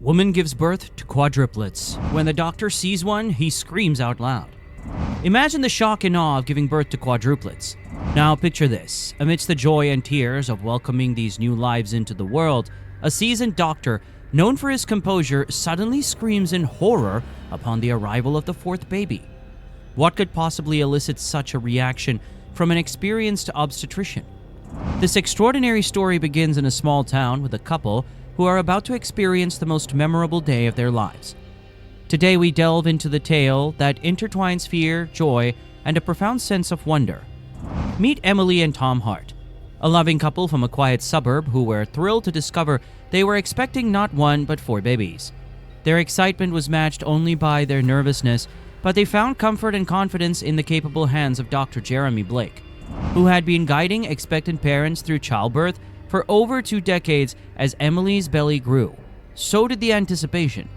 Woman gives birth to quadruplets. When the doctor sees one, he screams out loud. Imagine the shock and awe of giving birth to quadruplets. Now picture this. Amidst the joy and tears of welcoming these new lives into the world, a seasoned doctor, known for his composure, suddenly screams in horror upon the arrival of the fourth baby. What could possibly elicit such a reaction from an experienced obstetrician? This extraordinary story begins in a small town with a couple who are about to experience the most memorable day of their lives. Today we delve into the tale that intertwines fear, joy, and a profound sense of wonder. Meet Emily and Tom Hart, a loving couple from a quiet suburb who were thrilled to discover they were expecting not one but 4 babies. Their excitement was matched only by their nervousness, but they found comfort and confidence in the capable hands of Dr. Jeremy Blake, who had been guiding expectant parents through childbirth for over 2 decades. As Emily's belly grew, so did the anticipation.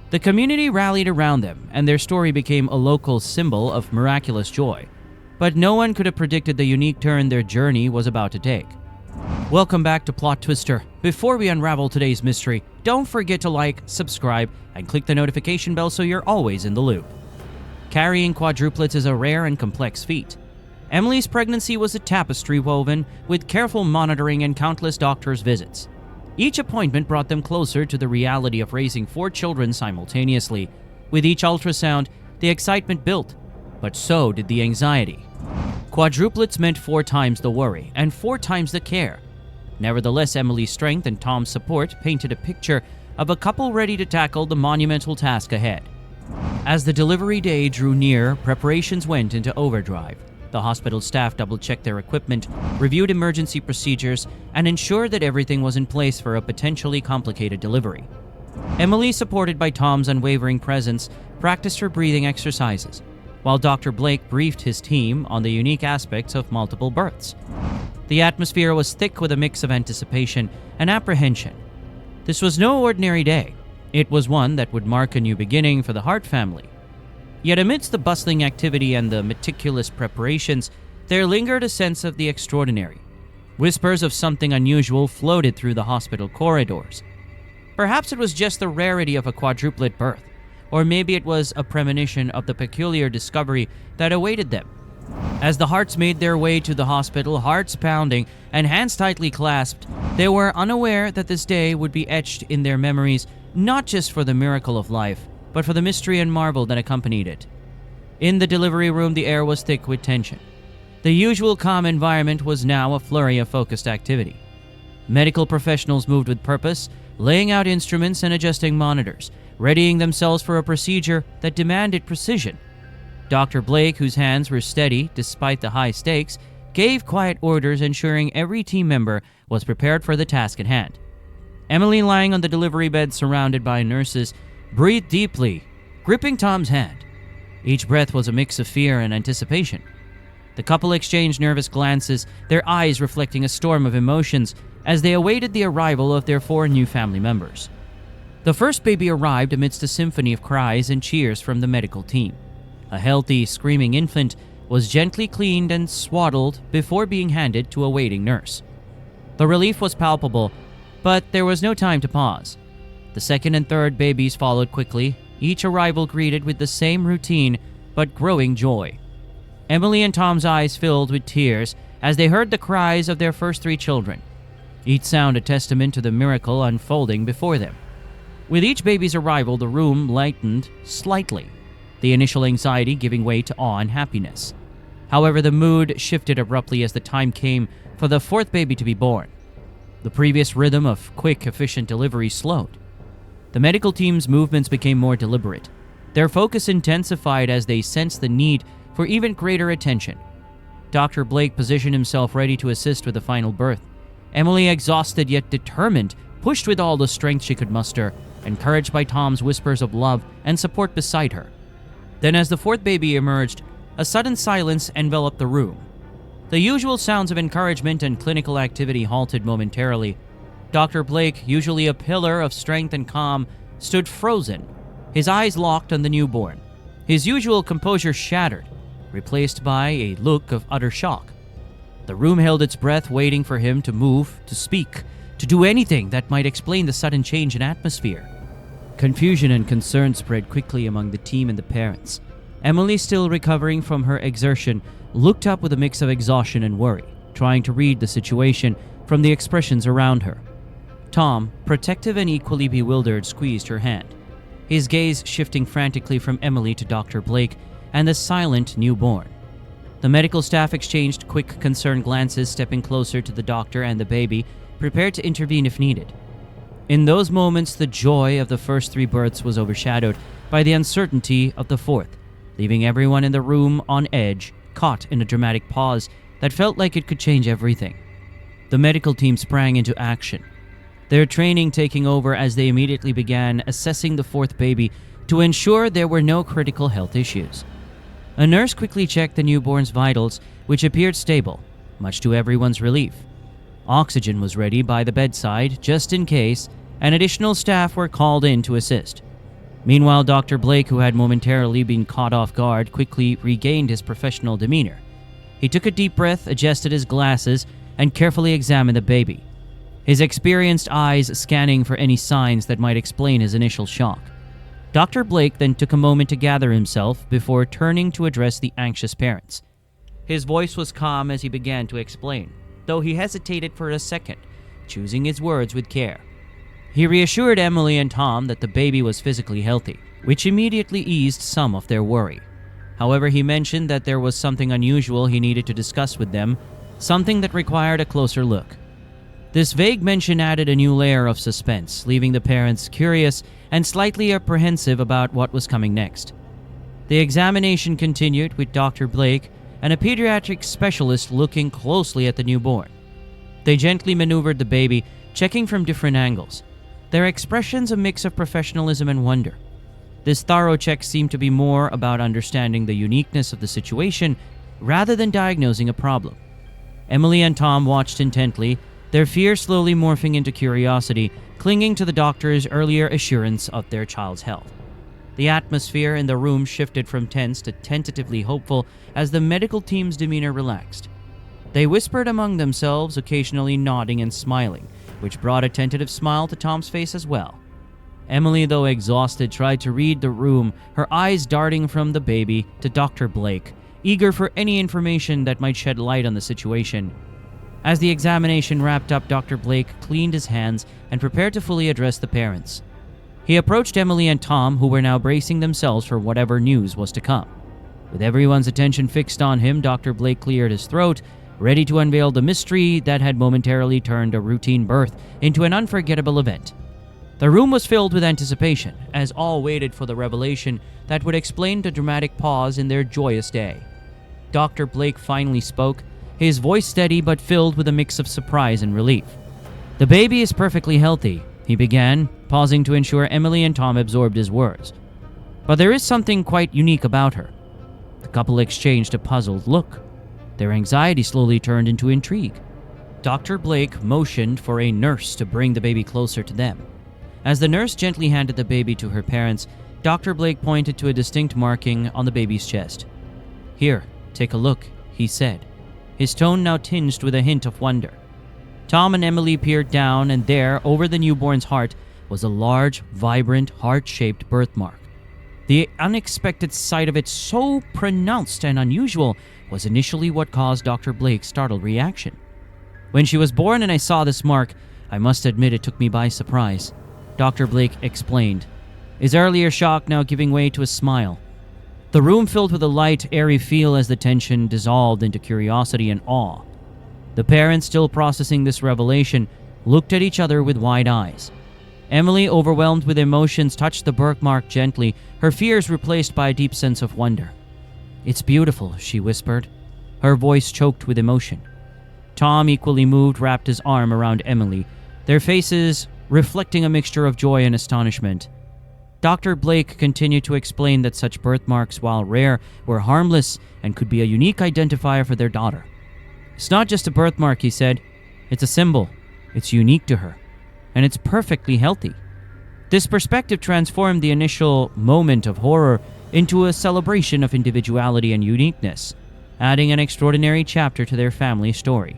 The community rallied around them, and their story became a local symbol of miraculous joy. But no one could have predicted the unique turn their journey was about to take. Welcome back to PlotTwister. Before we unravel today's mystery, don't forget to like, subscribe, and click the notification bell so you're always in the loop. Carrying quadruplets is a rare and complex feat. Emily's pregnancy was a tapestry woven with careful monitoring and countless doctors' visits. Each appointment brought them closer to the reality of raising 4 children simultaneously. With each ultrasound, the excitement built, but so did the anxiety. Quadruplets meant 4 times the worry and 4 times the care. Nevertheless, Emily's strength and Tom's support painted a picture of a couple ready to tackle the monumental task ahead. As the delivery day drew near, preparations went into overdrive. The hospital staff double-checked their equipment, reviewed emergency procedures, and ensured that everything was in place for a potentially complicated delivery. Emily, supported by Tom's unwavering presence, practiced her breathing exercises, while Dr. Blake briefed his team on the unique aspects of multiple births. The atmosphere was thick with a mix of anticipation and apprehension. This was no ordinary day. It was one that would mark a new beginning for the Hart family. Yet amidst the bustling activity and the meticulous preparations, there lingered a sense of the extraordinary. Whispers of something unusual floated through the hospital corridors. Perhaps it was just the rarity of a quadruplet birth, or maybe it was a premonition of the peculiar discovery that awaited them. As the Harts made their way to the hospital, hearts pounding and hands tightly clasped, they were unaware that this day would be etched in their memories, not just for the miracle of life, but for the mystery and marvel that accompanied it. In the delivery room, the air was thick with tension. The usual calm environment was now a flurry of focused activity. Medical professionals moved with purpose, laying out instruments and adjusting monitors, readying themselves for a procedure that demanded precision. Dr. Blake, whose hands were steady despite the high stakes, gave quiet orders, ensuring every team member was prepared for the task at hand. Emily, lying on the delivery bed surrounded by nurses, breathed deeply, gripping Tom's hand. Each breath was a mix of fear and anticipation. The couple exchanged nervous glances, their eyes reflecting a storm of emotions as they awaited the arrival of their 4 new family members. The first baby arrived amidst a symphony of cries and cheers from the medical team. A healthy, screaming infant was gently cleaned and swaddled before being handed to a waiting nurse. The relief was palpable, but there was no time to pause. The second and third babies followed quickly, each arrival greeted with the same routine but growing joy. Emily and Tom's eyes filled with tears as they heard the cries of their first 3 children, each sound a testament to the miracle unfolding before them. With each baby's arrival, the room lightened slightly, the initial anxiety giving way to awe and happiness. However, the mood shifted abruptly as the time came for the 4th baby to be born. The previous rhythm of quick, efficient delivery slowed. The medical team's movements became more deliberate. Their focus intensified as they sensed the need for even greater attention. Dr. Blake positioned himself ready to assist with the final birth. Emily, exhausted yet determined, pushed with all the strength she could muster, encouraged by Tom's whispers of love and support beside her. Then, as the 4th baby emerged, a sudden silence enveloped the room. The usual sounds of encouragement and clinical activity halted momentarily. Dr. Blake, usually a pillar of strength and calm, stood frozen, his eyes locked on the newborn. His usual composure shattered, replaced by a look of utter shock. The room held its breath, waiting for him to move, to speak, to do anything that might explain the sudden change in atmosphere. Confusion and concern spread quickly among the team and the parents. Emily, still recovering from her exertion, looked up with a mix of exhaustion and worry, trying to read the situation from the expressions around her. Tom, protective and equally bewildered, squeezed her hand, his gaze shifting frantically from Emily to Dr. Blake and the silent newborn. The medical staff exchanged quick, concerned glances, stepping closer to the doctor and the baby, prepared to intervene if needed. In those moments, the joy of the first 3 births was overshadowed by the uncertainty of the 4th, leaving everyone in the room on edge, caught in a dramatic pause that felt like it could change everything. The medical team sprang into action, their training taking over as they immediately began assessing the 4th baby to ensure there were no critical health issues. A nurse quickly checked the newborn's vitals, which appeared stable, much to everyone's relief. Oxygen was ready by the bedside, just in case, and additional staff were called in to assist. Meanwhile, Dr. Blake, who had momentarily been caught off guard, quickly regained his professional demeanor. He took a deep breath, adjusted his glasses, and carefully examined the baby, his experienced eyes scanning for any signs that might explain his initial shock. Dr. Blake then took a moment to gather himself before turning to address the anxious parents. His voice was calm as he began to explain, though he hesitated for a second, choosing his words with care. He reassured Emily and Tom that the baby was physically healthy, which immediately eased some of their worry. However, he mentioned that there was something unusual he needed to discuss with them, something that required a closer look. This vague mention added a new layer of suspense, leaving the parents curious and slightly apprehensive about what was coming next. The examination continued with Dr. Blake and a pediatric specialist looking closely at the newborn. They gently maneuvered the baby, checking from different angles, their expressions a mix of professionalism and wonder. This thorough check seemed to be more about understanding the uniqueness of the situation rather than diagnosing a problem. Emily and Tom watched intently, their fear slowly morphing into curiosity, clinging to the doctor's earlier assurance of their child's health. The atmosphere in the room shifted from tense to tentatively hopeful as the medical team's demeanor relaxed. They whispered among themselves, occasionally nodding and smiling, which brought a tentative smile to Tom's face as well. Emily, though exhausted, tried to read the room, her eyes darting from the baby to Dr. Blake, eager for any information that might shed light on the situation. As the examination wrapped up, Dr. Blake cleaned his hands and prepared to fully address the parents. He approached Emily and Tom, who were now bracing themselves for whatever news was to come. With everyone's attention fixed on him, Dr. Blake cleared his throat, ready to unveil the mystery that had momentarily turned a routine birth into an unforgettable event. The room was filled with anticipation, as all waited for the revelation that would explain the dramatic pause in their joyous day. Dr. Blake finally spoke, his voice steady but filled with a mix of surprise and relief. "The baby is perfectly healthy," he began, pausing to ensure Emily and Tom absorbed his words. "But there is something quite unique about her." The couple exchanged a puzzled look. Their anxiety slowly turned into intrigue. Dr. Blake motioned for a nurse to bring the baby closer to them. As the nurse gently handed the baby to her parents, Dr. Blake pointed to a distinct marking on the baby's chest. "Here, take a look," he said, his tone now tinged with a hint of wonder. Tom and Emily peered down, and there, over the newborn's heart, was a large, vibrant, heart-shaped birthmark. The unexpected sight of it, so pronounced and unusual, was initially what caused Dr. Blake's startled reaction. "When she was born and I saw this mark, I must admit it took me by surprise," Dr. Blake explained, his earlier shock now giving way to a smile. The room filled with a light, airy feel as the tension dissolved into curiosity and awe. The parents, still processing this revelation, looked at each other with wide eyes. Emily, overwhelmed with emotions, touched the birthmark gently, her fears replaced by a deep sense of wonder. "It's beautiful," she whispered, her voice choked with emotion. Tom, equally moved, wrapped his arm around Emily, their faces reflecting a mixture of joy and astonishment. Dr. Blake continued to explain that such birthmarks, while rare, were harmless and could be a unique identifier for their daughter. "It's not just a birthmark," he said. "It's a symbol. It's unique to her. And it's perfectly healthy." This perspective transformed the initial moment of horror into a celebration of individuality and uniqueness, adding an extraordinary chapter to their family story.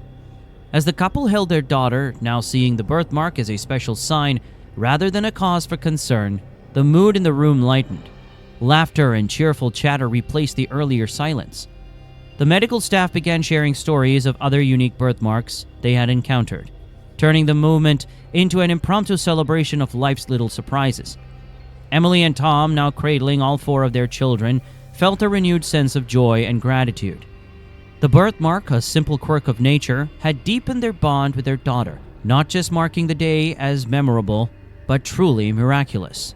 As the couple held their daughter, now seeing the birthmark as a special sign rather than a cause for concern, the mood in the room lightened. Laughter and cheerful chatter replaced the earlier silence. The medical staff began sharing stories of other unique birthmarks they had encountered, turning the moment into an impromptu celebration of life's little surprises. Emily and Tom, now cradling all 4 of their children, felt a renewed sense of joy and gratitude. The birthmark, a simple quirk of nature, had deepened their bond with their daughter, not just marking the day as memorable, but truly miraculous.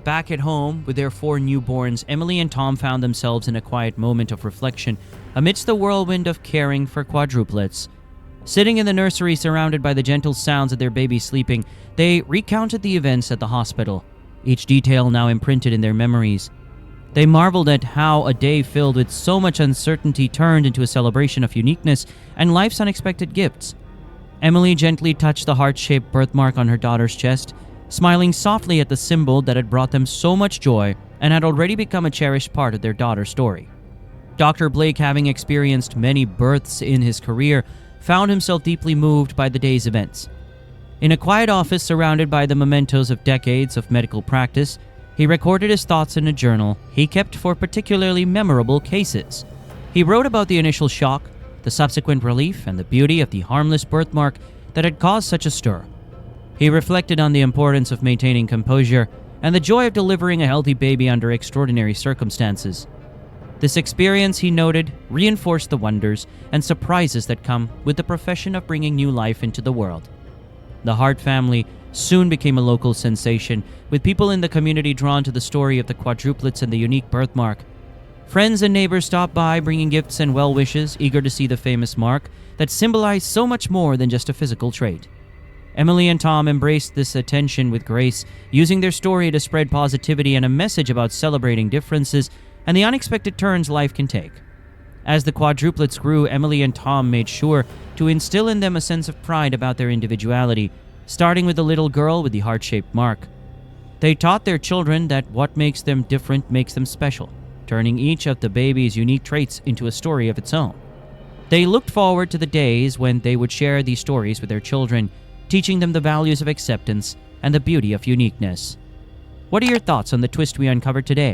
Back at home with their 4 newborns, Emily and Tom found themselves in a quiet moment of reflection amidst the whirlwind of caring for quadruplets. Sitting in the nursery surrounded by the gentle sounds of their baby sleeping, they recounted the events at the hospital, each detail now imprinted in their memories. They marveled at how a day filled with so much uncertainty turned into a celebration of uniqueness and life's unexpected gifts. Emily gently touched the heart-shaped birthmark on her daughter's chest, smiling softly at the symbol that had brought them so much joy and had already become a cherished part of their daughter's story. Dr. Blake, having experienced many births in his career, found himself deeply moved by the day's events. In a quiet office surrounded by the mementos of decades of medical practice, he recorded his thoughts in a journal he kept for particularly memorable cases. He wrote about the initial shock, the subsequent relief, and the beauty of the harmless birthmark that had caused such a stir. He reflected on the importance of maintaining composure and the joy of delivering a healthy baby under extraordinary circumstances. This experience, he noted, reinforced the wonders and surprises that come with the profession of bringing new life into the world. The Hart family soon became a local sensation, with people in the community drawn to the story of the quadruplets and the unique birthmark. Friends and neighbors stopped by, bringing gifts and well wishes, eager to see the famous mark that symbolized so much more than just a physical trait. Emily and Tom embraced this attention with grace, using their story to spread positivity and a message about celebrating differences and the unexpected turns life can take. As the quadruplets grew, Emily and Tom made sure to instill in them a sense of pride about their individuality, starting with the little girl with the heart-shaped mark. They taught their children that what makes them different makes them special, turning each of the baby's unique traits into a story of its own. They looked forward to the days when they would share these stories with their children, teaching them the values of acceptance and the beauty of uniqueness. What are your thoughts on the twist we uncovered today?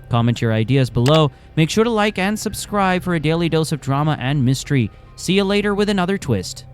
Comment your ideas below. Make sure to like and subscribe for a daily dose of drama and mystery. See you later with another twist.